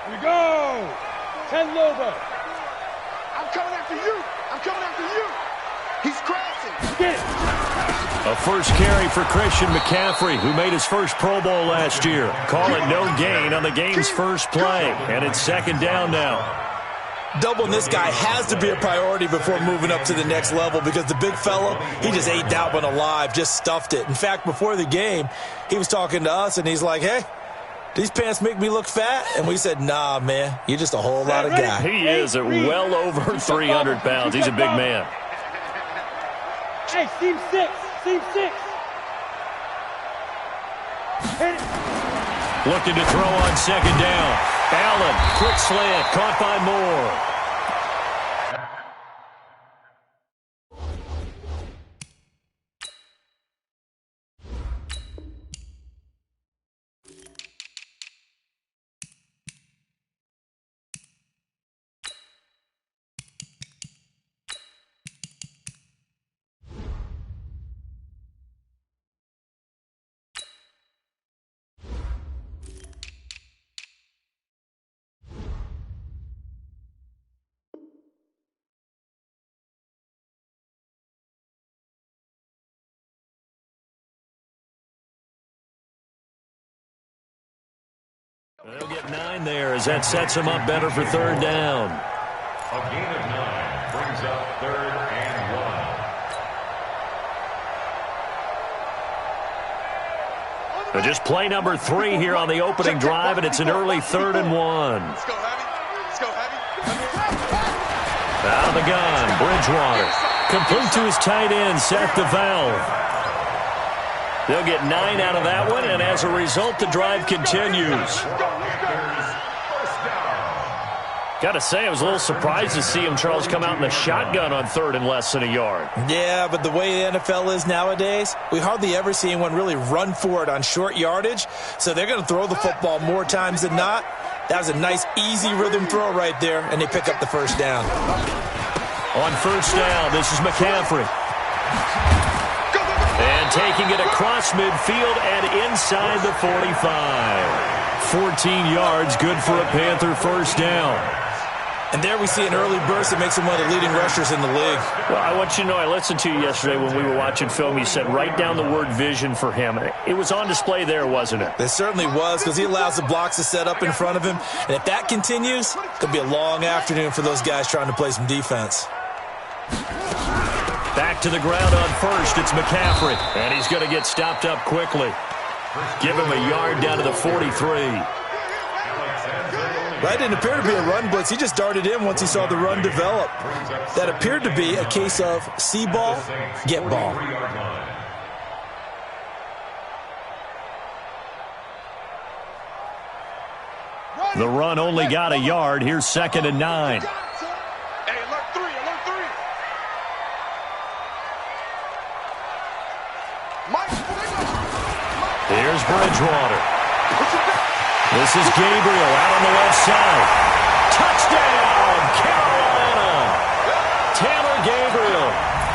We go. 10 Lobo. I'm coming after you. I'm coming after you. He's crashing. Get it. A first carry for Christian McCaffrey, who made his first Pro Bowl last year. Call it no gain on the game's first play, and it's second down now. Doubling this guy has to be a priority before moving up to the next level because the big fella, he just ate that one alive, just stuffed it. In fact, before the game, he was talking to us, and he's like, hey, these pants make me look fat? And we said, nah, man, you're just a whole lot of guy. He is at well over 300 pounds. He's a big man. Hey, seam 6. Seam 6. Hit it. Looking to throw on second down. Allen, quick slant, caught by Moore. They'll get 9 there as that sets them up better for third down. A gain of 9 brings up 3rd and 1. But just play number 3 here on the opening drive, and it's an early 3rd and 1. Let's go, Heavy. Let's go, Heavy. Out of the gun, Bridgewater. Complete to his tight end, Seth DeValve. They'll get 9 out of that one, and as a result, the drive continues. Got to say, I was a little surprised to see him, Charles, come out in the shotgun on 3rd and less than a yard. Yeah, but the way the NFL is nowadays, we hardly ever see anyone really run for it on short yardage, so they're going to throw the football more times than not. That was a nice, easy rhythm throw right there, and they pick up the first down. On first down, this is McCaffrey. And taking it across midfield and inside the 45. 14 yards, good for a Panther first down. And there we see an early burst that makes him one of the leading rushers in the league. Well, I want you to know, I listened to you yesterday when we were watching film. You said write down the word vision for him. It was on display there, wasn't it? It certainly was, because he allows the blocks to set up in front of him. And if that continues, it could be a long afternoon for those guys trying to play some defense. Back to the ground on first. It's McCaffrey. And he's going to get stopped up quickly. Give him a yard down to the 43. That didn't appear to be a run blitz. He just darted in once he saw the run develop. That appeared to be a case of see ball, get ball. The run only got a yard. Here's 2nd and 9. Here's Bridgewater. This is Gabriel out on the left side. Touchdown, Carolina! Taylor Gabriel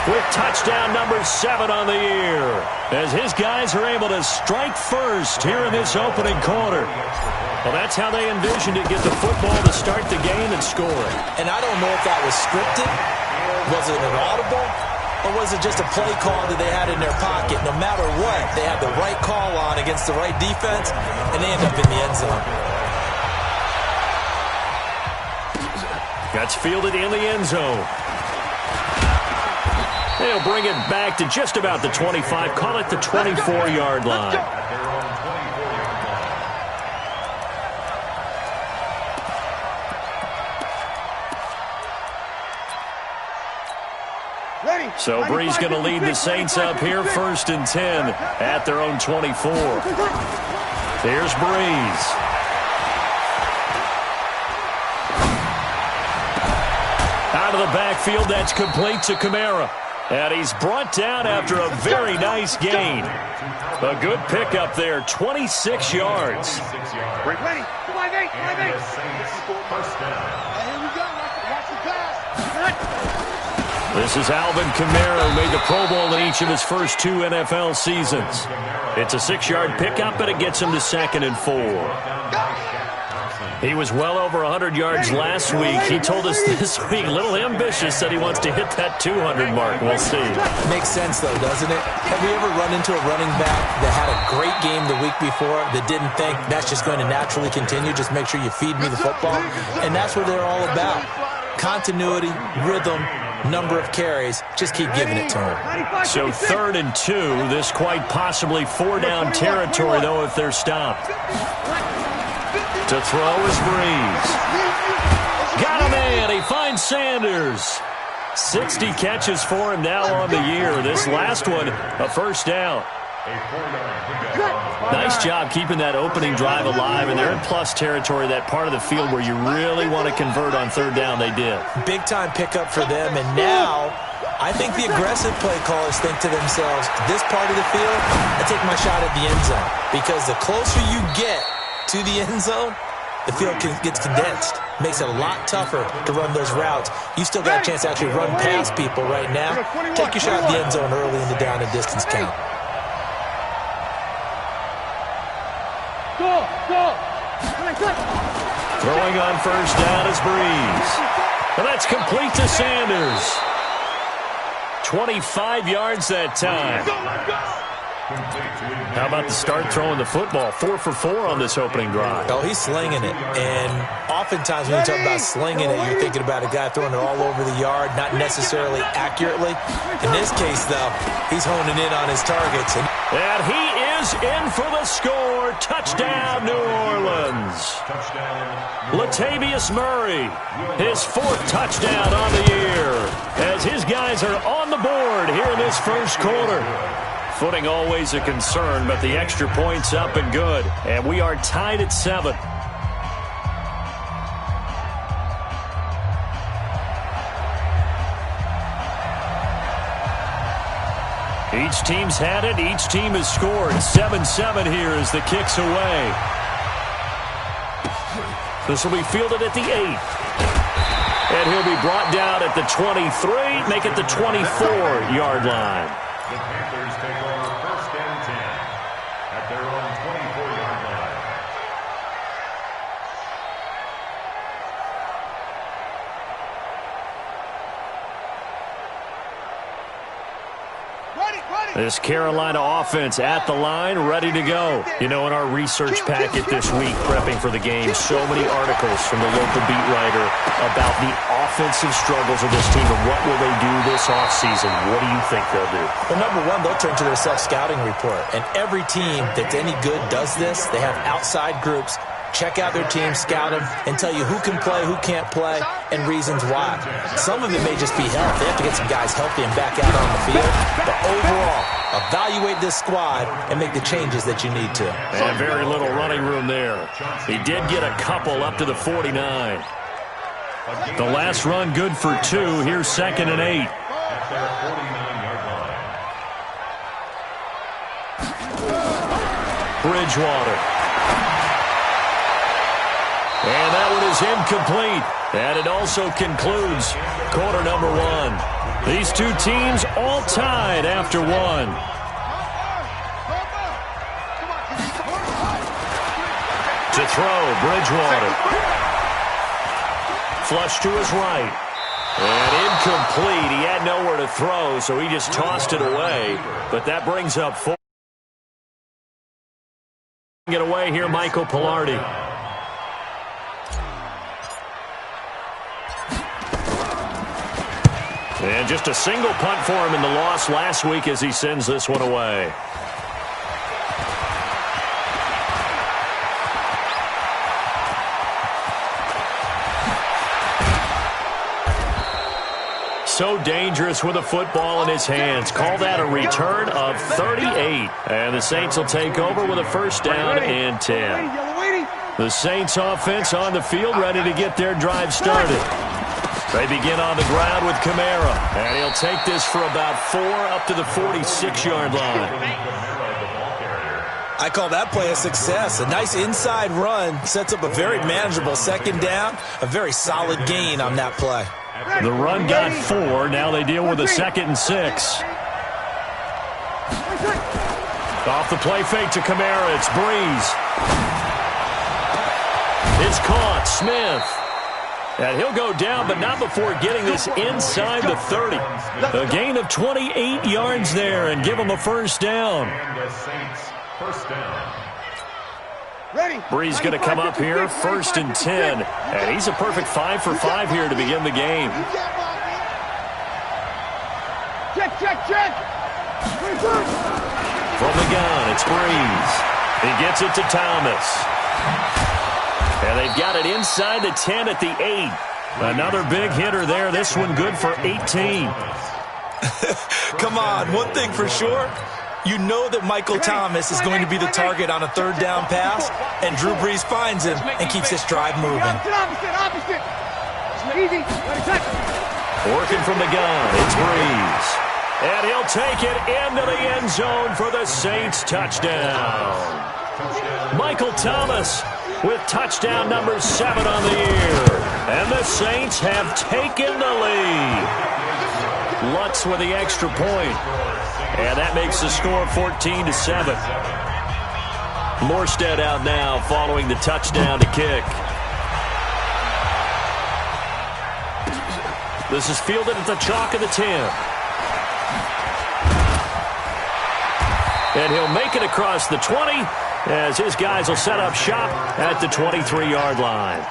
with touchdown number 7 on the year, as his guys are able to strike first here in this opening quarter. Well, that's how they envisioned it, get the football to start the game and score it. And I don't know if that was scripted. Was it an audible? Or was it just a play call that they had in their pocket? No matter what, they had the right call on against the right defense, and they end up in the end zone. That's fielded in the end zone. They'll bring it back to just about the 25. Call it the 24-yard line. So Brees going to lead the Saints up here, 1st and 10 at their own 24. There's Brees. Out of the backfield, that's complete to Kamara. And he's brought down after a very nice gain. A good pickup there, 26 yards. Ready. Come on, Nate. First down. Here we go. Watch the pass. This is Alvin Kamara, who made the Pro Bowl in each of his first 2 NFL seasons. It's a 6-yard pickup, but it gets him to 2nd and 4. He was well over 100 yards last week. He told us this week, a little ambitious, said he wants to hit that 200 mark. We'll see. Makes sense, though, doesn't it? Have you ever run into a running back that had a great game the week before that didn't think that's just going to naturally continue? Just make sure you feed me the football. And that's what they're all about. Continuity, rhythm, number of carries. Just keep giving it to him. So 3rd and 2. This quite possibly 4-down territory, though, if they're stopped. To throw is Breeze. Got a man. He finds Sanders. 60 catches for him now on the year. This last one, a first down. Nice job keeping that opening drive alive, and they're in plus territory, that part of the field where you really want to convert on 3rd down. They did. Big-time pickup for them, and now I think the aggressive play callers think to themselves, this part of the field, I take my shot at the end zone, because the closer you get to the end zone, the field gets condensed. Makes it a lot tougher to run those routes. You still got a chance to actually run past people right now. Take your shot at the end zone early in the down and distance count. Throwing on first down is Breeze. And that's complete to Sanders. 25 yards that time. How about the start throwing the football? 4 for 4 on this opening drive. Oh, he's slinging it. And oftentimes when you talk about slinging it, you're thinking about a guy throwing it all over the yard, not necessarily accurately. In this case, though, he's honing in on his targets. And he is in for the score. Touchdown, New Orleans. Latavius Murray, his 4th touchdown on the year, as his guys are on the board here in this first quarter. Footing always a concern, but the extra point's up and good. And we are tied at 7. Each team's had it. Each team has scored. 7-7 here as the kick's away. This will be fielded at the 8. And he'll be brought down at the 23, make it the 24-yard line. The Panthers take over 1st and 10 at their own 24-yard line. This Carolina offense at the line, ready to go. You know, in our research packet this week, prepping for the game, so many articles from the local beat writer about the offensive struggles of this team and what will they do this offseason. What do you think they'll do? Well, number one, they'll turn to their self-scouting report. And every team that's any good does this. They have outside groups. Check out their team, scout them, and tell you who can play, who can't play, and reasons why. Some of it may just be health. They have to get some guys healthy and back out on the field. But overall, evaluate this squad and make the changes that you need to. And very little running room there. He did get a couple up to the 49. The last run good for 2. Here's 2nd and 8. At their 49-yard line. Bridgewater. And that one is incomplete. And it also concludes quarter number 1. These two teams all tied after 1. To throw, Bridgewater. Flush to his right. And incomplete. He had nowhere to throw, so he just tossed it away. But that brings up 4. Get away here, Michael Pilardi. And just a single punt for him in the loss last week as he sends this one away. So dangerous with a football in his hands. Call that a return of 38. And the Saints will take over with a first down and 10. The Saints offense on the field ready to get their drive started. They begin on the ground with Kamara, and he'll take this for about 4 up to the 46-yard line. I call that play a success. A nice inside run sets up a very manageable 2nd down, a very solid gain on that play. The run got 4. Now they deal with a 2nd and 6. Off the play fake to Kamara, it's Breeze. His is caught. Smith. And he'll go down, but not before getting this inside the 30. A gain of 28 yards there and give him a first down. And the Saints, first down. Bree's going to come up here, 1st and 10. And he's a perfect 5 for 5 here to begin the game. Check. From the gun, it's Breeze. He gets it to Thomas. And they've got it inside the 10 at the 8. Another big hitter there. This one good for 18. Come on, one thing for sure. You know that Michael Thomas is going to be the target on a 3rd down pass, and Drew Brees finds him and keeps this drive moving. Opposite. Easy. Working from the gun, it's Breeze. And he'll take it into the end zone for the Saints touchdown. Michael Thomas with touchdown number 7 on the year. And the Saints have taken the lead. Lutz with the extra point. And that makes the score 14-7. Morstead out now following the touchdown to kick. This is fielded at the chalk of the 10. And he'll make it across the 20 as his guys will set up shop at the 23-yard line.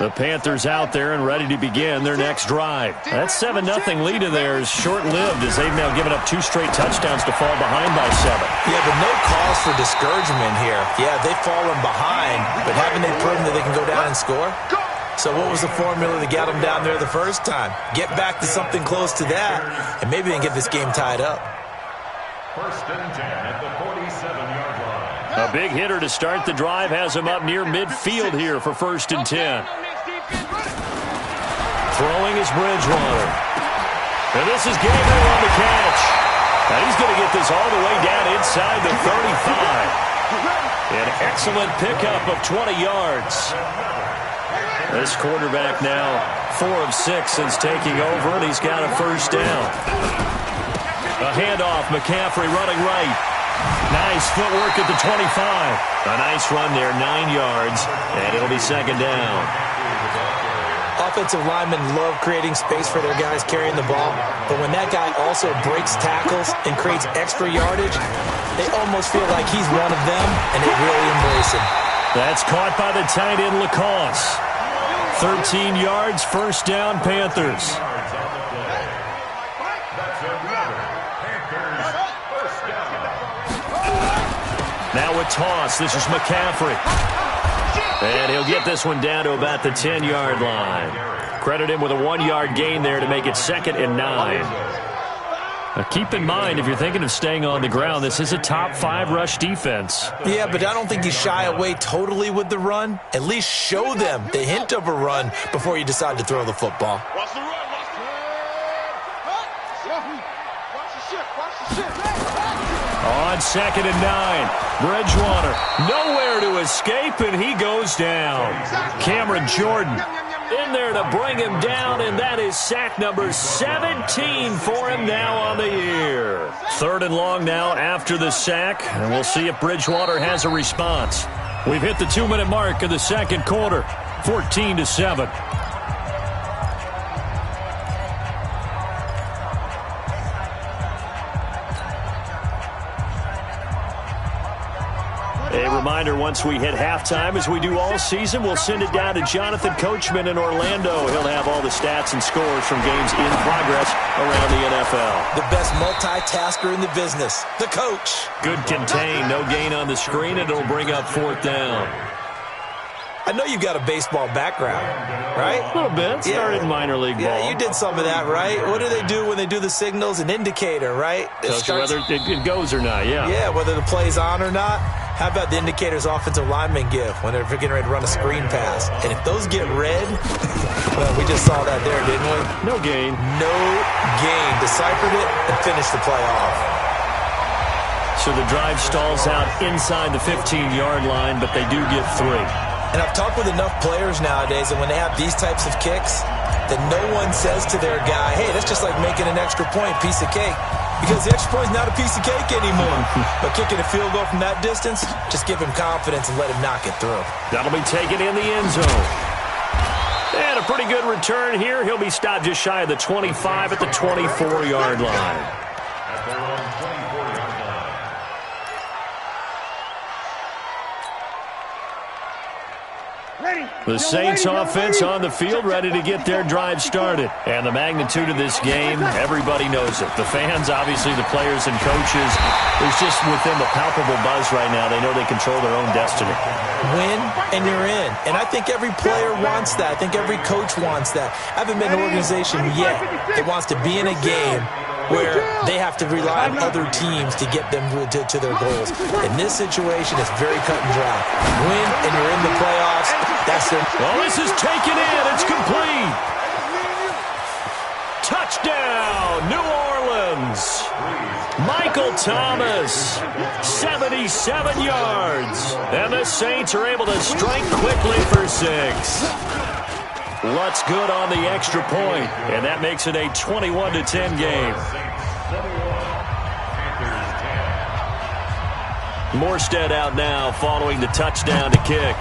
The Panthers out there and ready to begin their next drive. That 7-0 lead of theirs short-lived as they've now given up 2 straight touchdowns to fall behind by 7. Yeah, but no cause for discouragement here. Yeah, they've fallen behind, but haven't they proven that they can go down and score? So what was the formula that got them down there the first time? Get back to something close to that, and maybe they can get this game tied up. 1st and 10 at the 47-yard line. A big hitter to start the drive has him up near midfield here for 1st and 10. Throwing is Bridgewater. And this is Gabriel on the catch. And he's going to get this all the way down inside the 35. An excellent pickup of 20 yards. This quarterback now 4 of 6 since taking over, and he's got a first down. A handoff, McCaffrey running right. Nice footwork at the 25. A nice run there, 9 yards, and it'll be 2nd down. Offensive linemen love creating space for their guys carrying the ball, but when that guy also breaks tackles and creates extra yardage, they almost feel like he's one of them, and they really embrace him. That's caught by the tight end, Lacoste. 13 yards, first down, Panthers. Now a toss. This is McCaffrey. And he'll get this one down to about the 10-yard line. Credit him with a 1-yard gain there to make it 2nd and 9. Now keep in mind, if you're thinking of staying on the ground, this is a top 5 rush defense. Yeah, but I don't think you shy away totally with the run. At least show them the hint of a run before you decide to throw the football. Watch the run. Watch the shift. On 2nd and 9, Bridgewater nowhere to escape, and he goes down. Cameron Jordan in there to bring him down, and that is sack number 17 for him now on the year. 3rd and long now after the sack, and we'll see if Bridgewater has a response. We've hit the 2-minute mark of the 2nd quarter, 14-7. A reminder, once we hit halftime, as we do all season, we'll send it down to Jonathan Coachman in Orlando. He'll have all the stats and scores from games in progress around the NFL. The best multitasker in the business, the coach. Good contain, no gain on the screen, and it'll bring up 4th down. I know you've got a baseball background, right? A little bit. Started in minor league ball. Yeah, you did some of that, right? What do they do when they do the signals? An indicator, right? Tells you whether it goes or not, yeah. Yeah, whether the play's on or not. How about the indicators offensive linemen give when they're getting ready to run a screen pass? And if those get red, well, we just saw that there, didn't we? No gain. No gain. Deciphered it and finished the play off. So the drive stalls out inside the 15-yard line, but they do get 3. And I've talked with enough players nowadays that when they have these types of kicks, that no one says to their guy, hey, that's just like making an extra point, piece of cake. Because the extra point is not a piece of cake anymore. But kicking a field goal from that distance, just give him confidence and let him knock it through. That'll be taken in the end zone. And a pretty good return here. He'll be stopped just shy of the 25 at the 24-yard line. At their own 24-yard line. The Saints offense on the field, ready to get their drive started. And the magnitude of this game, everybody knows it. The fans, obviously the players and coaches, there's just within the palpable buzz right now. They know they control their own destiny. Win, and you're in. And I think every player wants that. I think every coach wants that. I haven't been an organization yet that wants to be in a game where they have to rely on other teams to get them to their goals. In this situation, it's very cut and dry. Win, and you're in the playoffs. That's it. Well, this is taken in. It's complete. Touchdown, New Orleans. Michael Thomas, 77 yards. And the Saints are able to strike quickly for 6. Lutz good on the extra point, and that makes it a 21-10 game. Morstead out now following the touchdown to kick.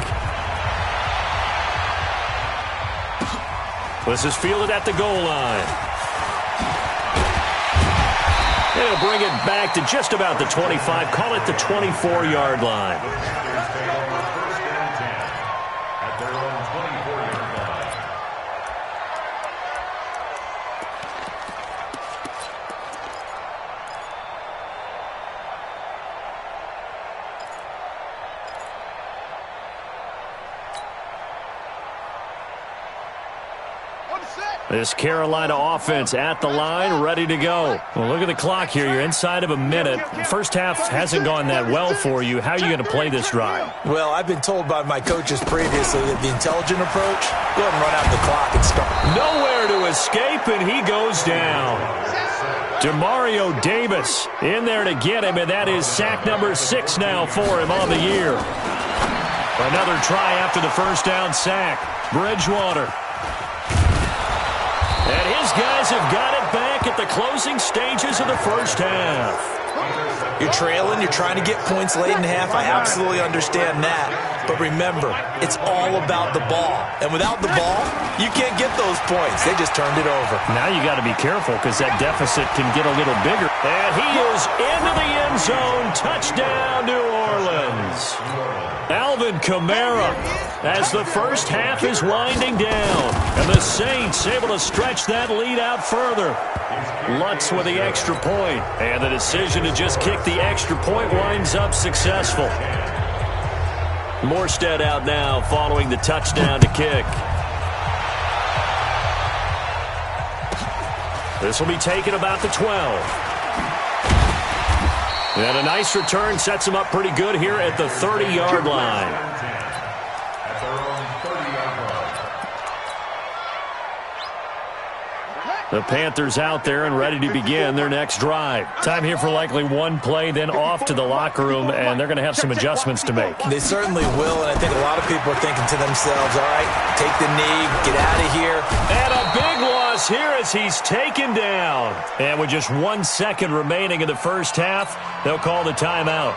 This is fielded at the goal line. And he'll bring it back to just about the 25. Call it the 24-yard line. At their own 24-yard line. This Carolina offense at the line, ready to go. Well, look at the clock here. You're inside of a minute. First half hasn't gone that well for you. How are you going to play this drive? Well, I've been told by my coaches previously that the intelligent approach, go ahead and run out the clock and start. Nowhere to escape, and he goes down. Demario Davis in there to get him, and that is sack number 6 now for him on the year. Another try after the first down sack. Bridgewater. And his guys have got it back at the closing stages of the first half. You're trailing. You're trying to get points late in half. I absolutely understand that. But remember, it's all about the ball. And without the ball, you can't get those points. They just turned it over. Now you got to be careful because that deficit can get a little bigger. And he is into the end zone. Touchdown, New Orleans. Alvin Kamara as the first half is winding down. And the Saints able to stretch that lead out further. Lutz with the extra point. And the decision to just kick the extra point winds up successful. Morstead out now following the touchdown to kick. This will be taken about the 12. And a nice return sets him up pretty good here at the 30-yard line. At their own 30-yard line. The Panthers out there and ready to begin their next drive. Time here for likely one play, then off to the locker room, and they're going to have some adjustments to make. They certainly will, and I think a lot of people are thinking to themselves, all right, take the knee, get out of here. And a big loss here as he's taken down. And with just 1 second remaining in the first half, they'll call the timeout.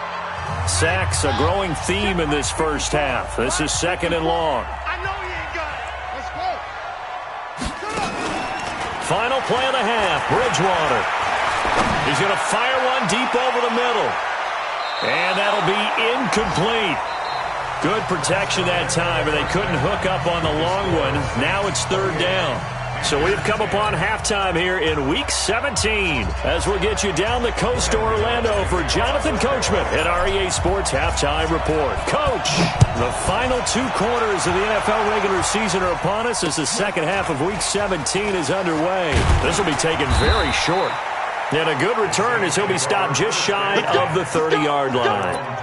Sacks, a growing theme in this first half. This is 2nd and long. I know you ain't got it. Let's go. Final play of the half, Bridgewater. He's going to fire one deep over the middle. And that'll be incomplete. Good protection that time, but they couldn't hook up on the long one. Now it's 3rd down. So we've come upon halftime here in Week 17 as we'll get you down the coast to Orlando for Jonathan Coachman at REA Sports Halftime Report. Coach, the final 2 quarters of the NFL regular season are upon us as the second half of Week 17 is underway. This will be taken very short. And a good return as he'll be stopped just shy of the 30-yard line.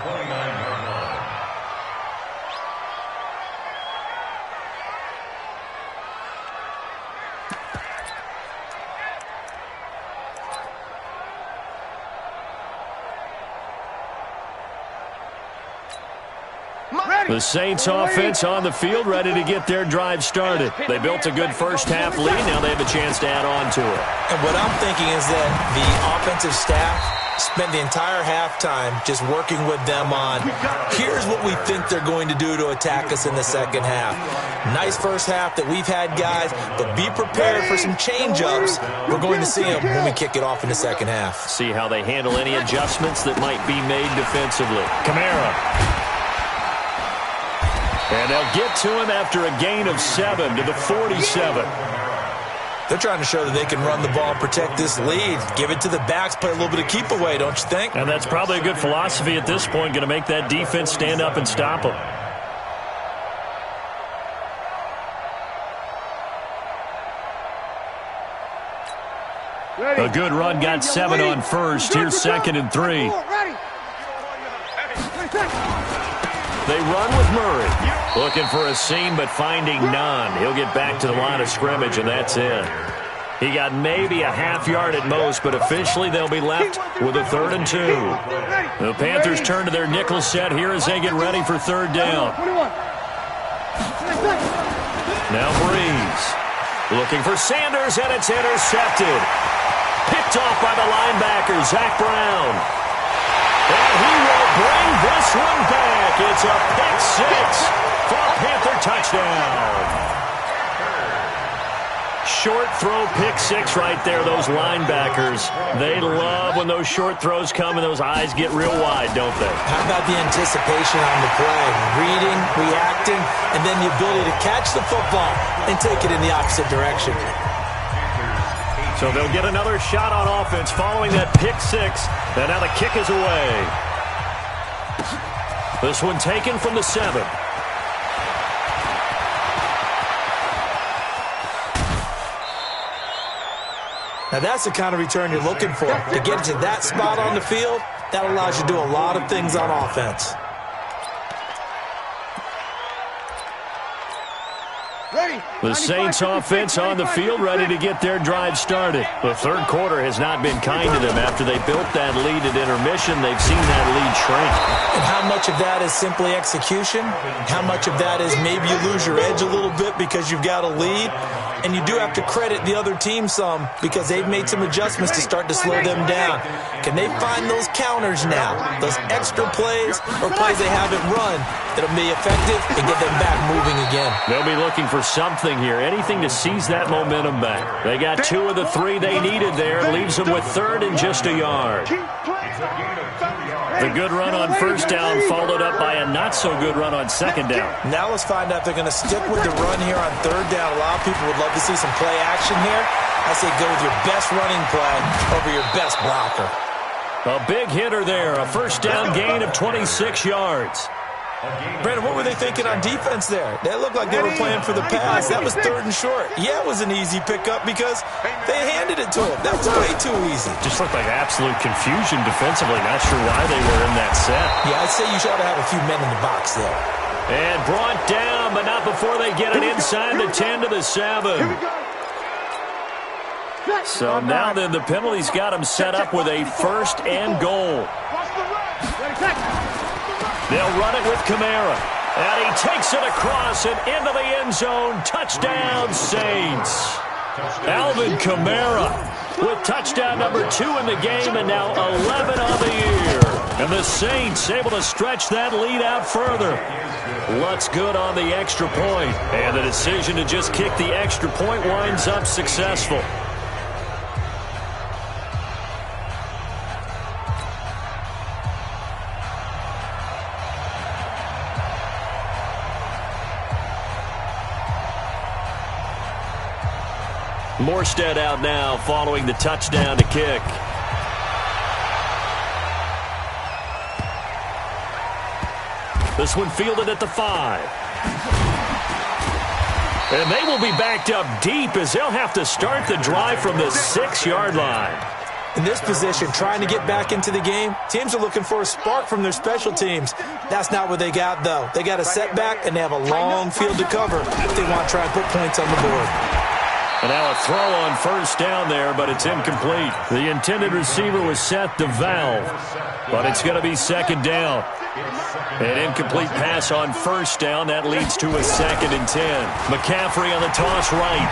The Saints offense on the field, ready to get their drive started. They built a good first-half lead. Now they have a chance to add on to it. And what I'm thinking is that the offensive staff spent the entire halftime just working with them on, here's what we think they're going to do to attack us in the second half. Nice first half that we've had, guys, but be prepared for some change-ups. We're going to see them when we kick it off in the second half. See how they handle any adjustments that might be made defensively. Kamara. And they'll get to him after a gain of 7 to the 47. They're trying to show that they can run the ball, protect this lead, give it to the backs, play a little bit of keep away, don't you think? And that's probably a good philosophy at this point, going to make that defense stand up and stop them. A good run, got 7 on first. Here's 2nd and 3. They run with Murray. Looking for a seam, but finding none. He'll get back to the line of scrimmage, and that's it. He got maybe a half yard at most, but officially they'll be left with a 3rd and 2. The Panthers turn to their nickel set here as they get ready for 3rd down. Now Breeze. Looking for Sanders, and it's intercepted. Picked off by the linebacker, Zach Brown. And he will bring this one back. It's a pick-6 for a Panther touchdown. Short throw, pick-6 right there, those linebackers. They love when those short throws come and those eyes get real wide, don't they? How about the anticipation on the play? Reading, reacting, and then the ability to catch the football and take it in the opposite direction. So they'll get another shot on offense following that pick-6, and now the kick is away. This one taken from the 7. Now that's the kind of return you're looking for. To get to that spot on the field, that allows you to do a lot of things on offense. The Saints offense on the field, ready to get their drive started. The 3rd quarter has not been kind to them. After they built that lead at intermission, they've seen that lead shrink. And how much of that is simply execution? How much of that is maybe you lose your edge a little bit because you've got a lead? And you do have to credit the other team some because they've made some adjustments to start to slow them down. Can they find those counters now, those extra plays or plays they haven't run that'll be effective and get them back moving again? They'll be looking for something here, anything to seize that momentum back. They got 2 of the 3 they needed there. Leaves them with 3rd and just a yard. The good run on 1st down followed up by a not-so-good run on 2nd down. Now let's find out if they're going to stick with the run here on 3rd down. A lot of people would love to see some play action here. I say go with your best running play over your best blocker. A big hitter there, a 1st down gain of 26 yards. Brandon, what were they thinking on defense there? They looked like they were playing for the pass. That was 3rd and short. Yeah, it was an easy pickup because they handed it to him. That was way too easy. Just looked like absolute confusion defensively. Not sure why they were in that set. Yeah, I'd say you should have a few men in the box there. And brought down, but not before they get it inside the 10 to the 7. So now then the penalty's got them set up with a 1st and goal. They'll run it with Kamara. And he takes it across and into the end zone. Touchdown, Saints. Alvin Kamara with touchdown number 2 in the game and now 11 on the year. And the Saints able to stretch that lead out further. Lutz good on the extra point. And the decision to just kick the extra point winds up successful. Morstead out now following the touchdown to kick. This one fielded at the 5. And they will be backed up deep as they'll have to start the drive from the 6-yard line. In this position, trying to get back into the game, teams are looking for a spark from their special teams. That's not what they got, though. They got a setback, and they have a long field to cover if they want to try and put points on the board. And now a throw on first down there, but it's incomplete. The intended receiver was set to Valve, but it's going to be second down. An incomplete pass on first down. That leads to a 2nd and 10. McCaffrey on the toss right.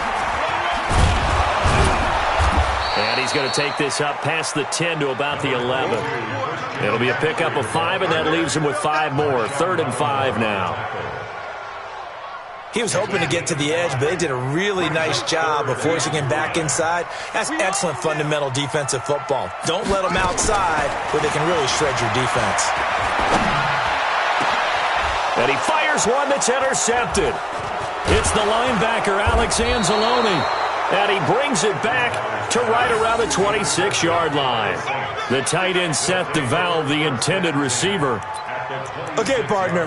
And he's going to take this up past the 10 to about the 11. It'll be a pickup of 5, and that leaves him with 5 more. 3rd and 5 now. He was hoping to get to the edge, but they did a really nice job of forcing him back inside. That's excellent fundamental defensive football. Don't let them outside where they can really shred your defense. And he fires one that's intercepted. It's the linebacker, Alex Anzalone. And he brings it back to right around the 26-yard line. The tight end set to Valve, the intended receiver. Okay, partner,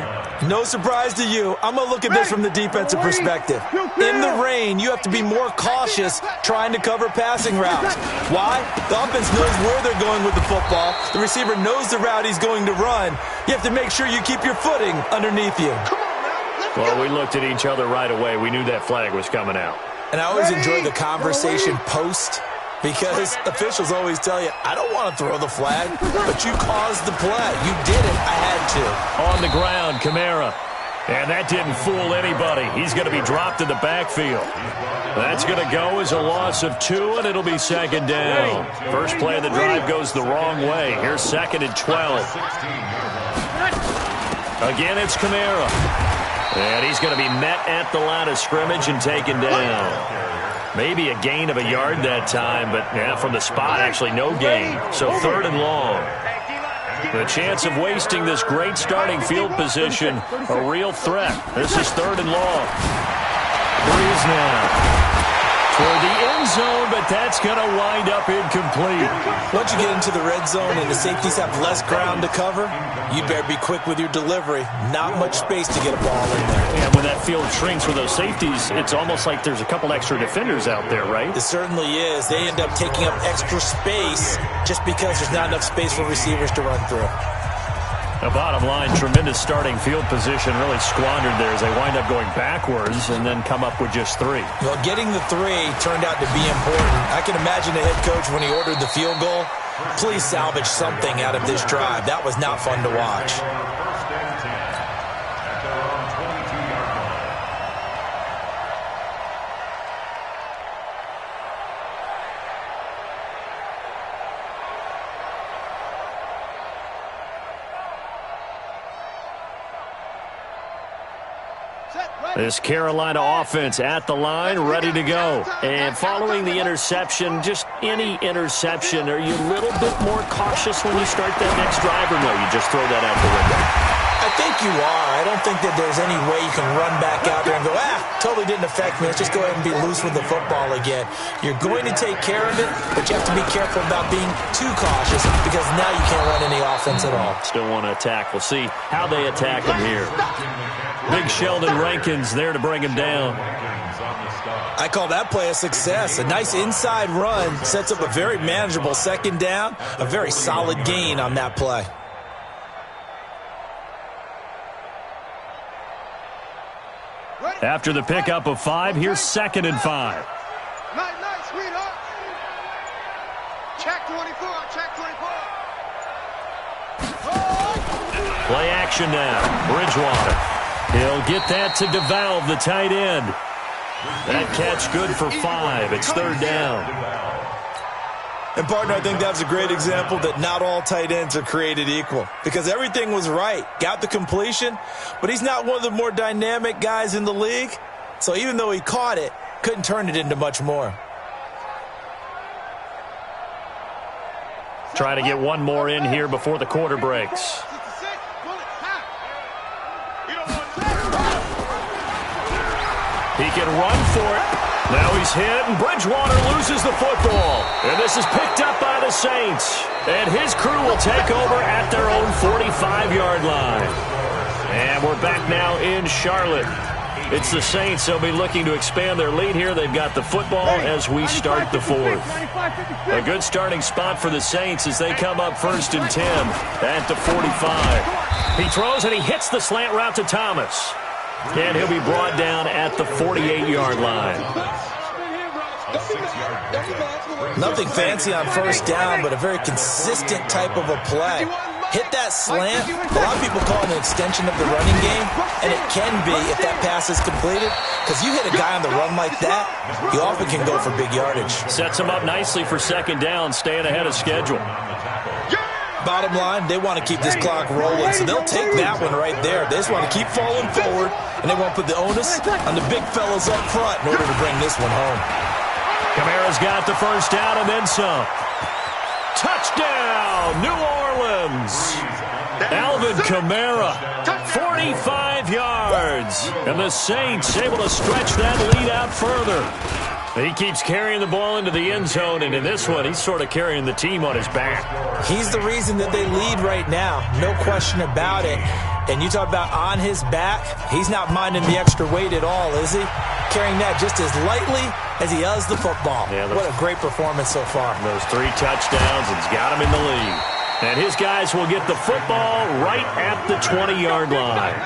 no surprise to you. I'm going to look at this from the defensive perspective. In the rain, you have to be more cautious trying to cover passing routes. Why? The offense knows where they're going with the football. The receiver knows the route he's going to run. You have to make sure you keep your footing underneath you. Well, we looked at each other right away. We knew that flag was coming out. And I always enjoy the conversation post, because officials always tell you, I don't want to throw the flag, but you caused the play. You did it. I had to. On the ground, Kamara. And that didn't fool anybody. He's going to be dropped in the backfield. That's going to go as a loss of 2, and it'll be 2nd down. First play of the drive goes the wrong way. Here's 2nd and 12. Again, it's Kamara. And he's going to be met at the line of scrimmage and taken down. Maybe a gain of a yard that time, but yeah, from the spot, actually no gain. So 3rd and long. The chance of wasting this great starting field position, a real threat. This is 3rd and long. Breeze now toward the end zone, but that's going to wind up incomplete. Once you get into the red zone and the safeties have less ground to cover, you better be quick with your delivery. Not much space to get a ball in there. And when that field shrinks with those safeties, it's almost like there's a couple extra defenders out there, right? It certainly is. They end up taking up extra space just because there's not enough space for receivers to run through. The bottom line, tremendous starting field position, really squandered there as they wind up going backwards and then come up with just 3. Well, getting the 3 turned out to be important. I can imagine the head coach when he ordered the field goal. Please salvage something out of this drive. That was not fun to watch. This Carolina offense at the line, ready to go. And following the interception, just any interception, are you a little bit more cautious when you start that next drive, or no, you just throw that out the window? I think you are. I don't think that there's any way you can run back out there and go, totally didn't affect me. Let's just go ahead and be loose with the football again. You're going to take care of it, but you have to be careful about being too cautious, because now you can't run any offense at all. Still want to attack. We'll see how they attack him here. Big Sheldon Rankins there to bring him down. I call that play a success. A nice inside run sets up a very manageable 2nd down. A very solid gain on that play. After the pickup of 5, here's 2nd and 5. Nice, sweetheart. Check 24, check 24. Play action now. Bridgewater. He'll get that to DeValve, the tight end. That catch good for 5. It's 3rd down. And, partner, I think that's a great example that not all tight ends are created equal, because everything was right. Got the completion, but he's not one of the more dynamic guys in the league. So even though he caught it, couldn't turn it into much more. Try to get one more in here before the quarter breaks. He can run for it. Now he's hit, and Bridgewater loses the football. And this is picked up by the Saints. And his crew will take over at their own 45-yard line. And we're back now in Charlotte. It's the Saints. They'll be looking to expand their lead here. They've got the football as we start the 4th. A good starting spot for the Saints as they come up 1st and 10 at the 45. He throws, and he hits the slant route to Thomas. And he'll be brought down at the 48-yard line. A 6-yard gain. Nothing fancy on first down, but a very consistent type of a play. Hit that slant. A lot of people call it an extension of the running game, and it can be if that pass is completed, because you hit a guy on the run like that, he often can go for big yardage. Sets him up nicely for second down, staying ahead of schedule. Bottom line, they want to keep this clock rolling, so they'll take that one right there. They just want to keep falling forward, and they won't put the onus on the big fellas up front in order to bring this one home. Kamara's got the first down and then some. Touchdown, New Orleans. Alvin Kamara, 45 yards. And the Saints able to stretch that lead out further. He keeps carrying the ball into the end zone, and in this one, he's sort of carrying the team on his back. He's the reason that they lead right now, no question about it. And you talk about on his back, he's not minding the extra weight at all, is he? Carrying that just as lightly as he does the football. Yeah, what a great performance so far. Those 3 touchdowns, and he's got him in the lead. And his guys will get the football right at the 20-yard line.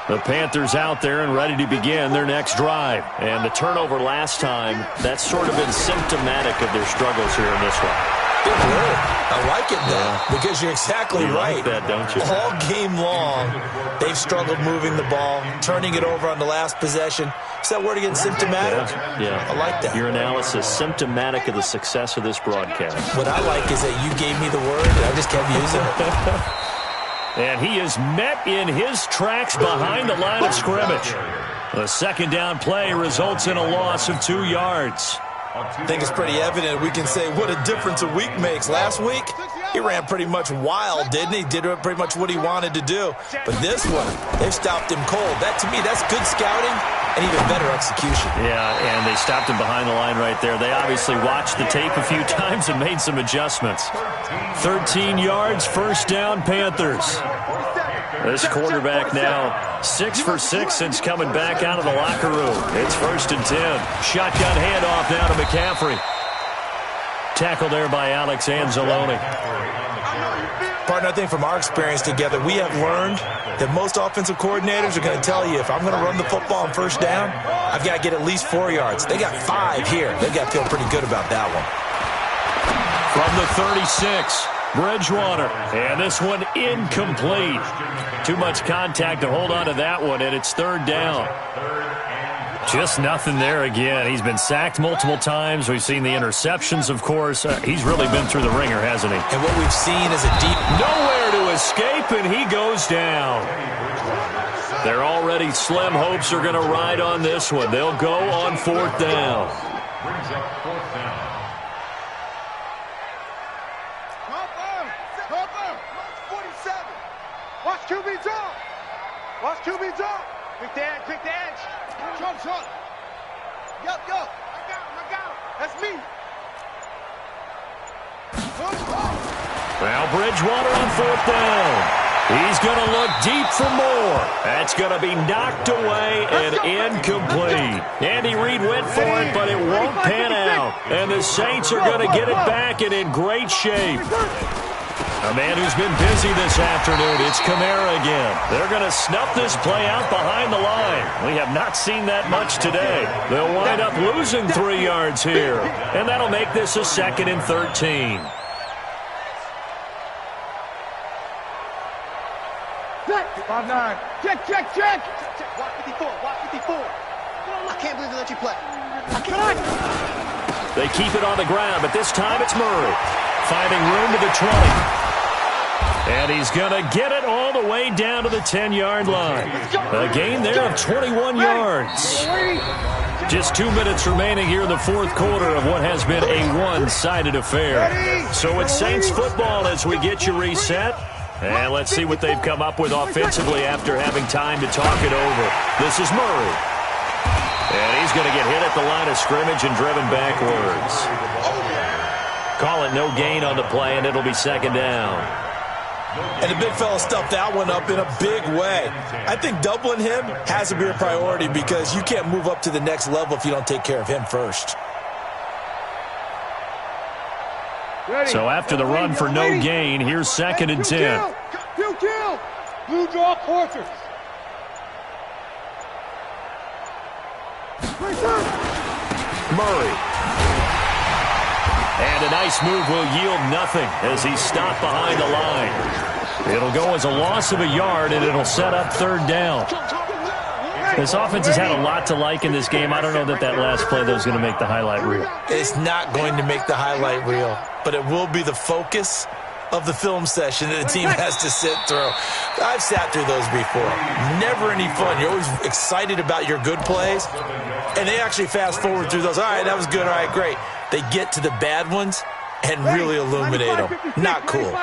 The Panthers out there and ready to begin their next drive. And the turnover last time, that's sort of been symptomatic of their struggles here in this one. Good word. I like it, though, because you're exactly right. Like that, don't you? All game long, they've struggled moving the ball, turning it over on the last possession. Is that word again, symptomatic? Yeah. I like that. Your analysis, symptomatic of the success of this broadcast. What I like is that you gave me the word, and I just kept using it. And he is met in his tracks behind the line of scrimmage. The second down play results in a loss of 2 yards. I think it's pretty evident. We can say what a difference a week makes. Last week, he ran pretty much wild, didn't he? Did pretty much what he wanted to do. But this one, they've stopped him cold. That, to me, that's good scouting and even better execution. Yeah, and they stopped him behind the line right there. They obviously watched the tape a few times and made some adjustments. 13 yards, first down, Panthers. This quarterback now 6 for 6 since coming back out of the locker room. It's 1st and 10. Shotgun handoff now to McCaffrey. Tackled there by Alex Anzalone. Partner, I think from our experience together, we have learned that most offensive coordinators are going to tell you, if I'm going to run the football on first down, I've got to get at least 4 yards. They got 5 here. They've got to feel pretty good about that one. From the 36, Bridgewater. And this one incomplete. Too much contact to hold on to that one, and it's 3rd down. Just nothing there again. He's been sacked multiple times. We've seen the interceptions, of course. He's really been through the ringer, hasn't he? And what we've seen is a deep... Nowhere to escape, and he goes down. Their already slim hopes are going to ride on this one. They'll go on 4th down. Brings up 4th down. Watch QB jump. Watch QB jump. Quick the edge, quick the edge. Jump, jump. Yo. I got him. That's me. Well, Bridgewater on 4th down. He's going to look deep for more. That's going to be knocked away and incomplete. Andy Reid went for it, but it won't pan out. And the Saints are going to get it back and in great shape. A man who's been busy this afternoon, it's Kamara again. They're going to snuff this play out behind the line. We have not seen that much today. They'll wind up losing 3 yards here, and that'll make this a 2nd and 13. Check. 5-9. Check. Watch 54. I can't believe they let you play. I can't. They keep it on the ground, but this time it's Murray. Finding room to the 20. And he's going to get it all the way down to the 10-yard line. A gain there of 21 yards. Just 2 minutes remaining here in the 4th quarter of what has been a one-sided affair. So it's Saints football as we get you reset. And let's see what they've come up with offensively after having time to talk it over. This is Murray. And he's going to get hit at the line of scrimmage and driven backwards. Call it no gain on the play, and it'll be 2nd down. And the big fella stuffed that one up in a big way. I think doubling him has to be a priority because you can't move up to the next level if you don't take care of him first. So after the run for no gain, here's 2nd and 10. Blue draw quarters. Murray. And a nice move will yield nothing as he's stopped behind the line. It'll go as a loss of a yard, and it'll set up third down. This offense has had a lot to like in this game. I don't know that last play, though, is going to make the highlight reel. It's not going to make the highlight reel, but it will be the focus of the film session that the team has to sit through. I've sat through those before. Never any fun. You're always excited about your good plays, and they actually fast forward through those. All right, that was good. All right, great. They get to the bad ones and really illuminate them. Not cool.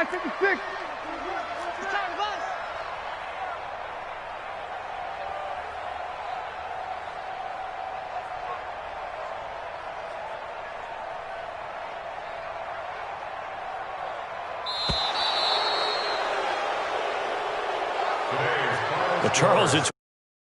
But Charles, it's